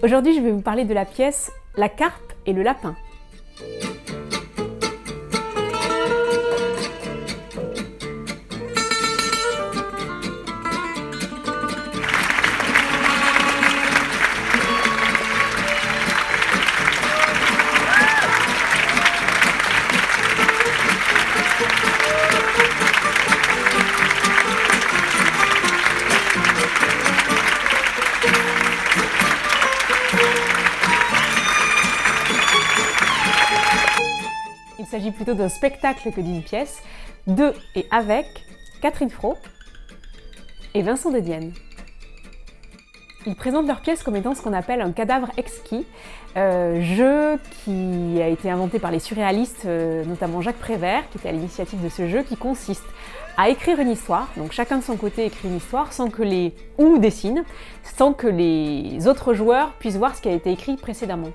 Aujourd'hui, je vais vous parler de la pièce La carpe et le lapin. Il s'agit plutôt d'un spectacle que d'une pièce, de et avec Catherine Fro et Vincent de Dienne. Ils présentent leur pièce comme étant ce qu'on appelle un cadavre exquis, jeu qui a été inventé par les surréalistes, notamment Jacques Prévert, qui était à l'initiative de ce jeu, qui consiste à écrire une histoire, donc chacun de son côté écrit une histoire, ou dessine, sans que les autres joueurs puissent voir ce qui a été écrit précédemment.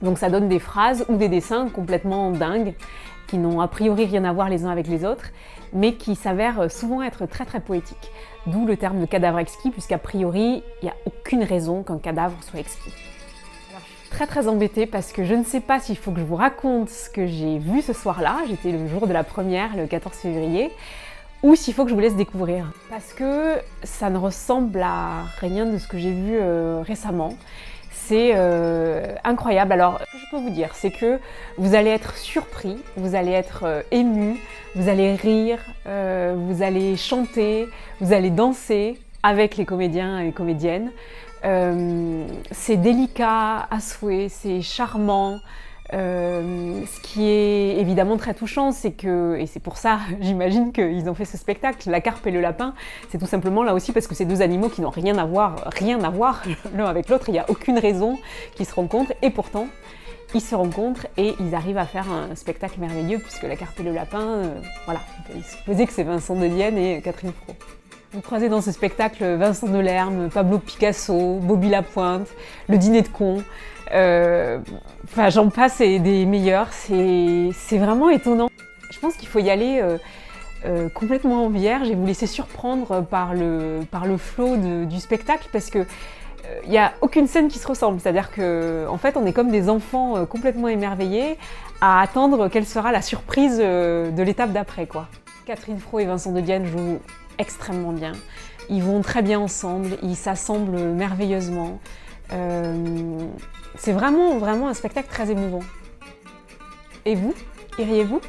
Donc ça donne des phrases ou des dessins complètement dingues, qui n'ont a priori rien à voir les uns avec les autres, mais qui s'avèrent souvent être très très poétiques. D'où le terme de cadavre exquis, puisqu'a priori, il n'y a aucune raison qu'un cadavre soit exquis. Alors, je suis très très embêtée parce que je ne sais pas s'il faut que je vous raconte ce que j'ai vu ce soir-là, j'étais le jour de la première, le 14 février, ou s'il faut que je vous laisse découvrir. Parce que ça ne ressemble à rien de ce que j'ai vu récemment. C'est incroyable. Alors, ce que je peux vous dire, c'est que vous allez être surpris, vous allez être ému, vous allez rire, vous allez chanter, vous allez danser avec les comédiens et comédiennes. C'est délicat à souhait, c'est charmant. Ce qui est évidemment très touchant, c'est que, et c'est pour ça, j'imagine qu'ils ont fait ce spectacle, La carpe et le lapin, c'est tout simplement là aussi parce que c'est deux animaux qui n'ont rien à voir l'un avec l'autre, il n'y a aucune raison qu'ils se rencontrent, et pourtant, ils se rencontrent et ils arrivent à faire un spectacle merveilleux, puisque La carpe et le lapin, voilà, on peut supposer que c'est Vincent de Dienne et Catherine Fro. Vous croisez dans ce spectacle Vincent Delerme, Pablo Picasso, Bobby Lapointe, Le dîner de cons, enfin j'en passe et des meilleurs, c'est vraiment étonnant. Je pense qu'il faut y aller complètement vierge et vous laisser surprendre par le flow du spectacle, parce que il n'y a aucune scène qui se ressemble, c'est-à-dire qu'en fait on est comme des enfants complètement émerveillés à attendre quelle sera la surprise de l'étape d'après, quoi. Catherine Fro et Vincent de Dienne jouent extrêmement bien, ils vont très bien ensemble, ils s'assemblent merveilleusement. C'est vraiment un spectacle très émouvant. Et vous, iriez-vous ?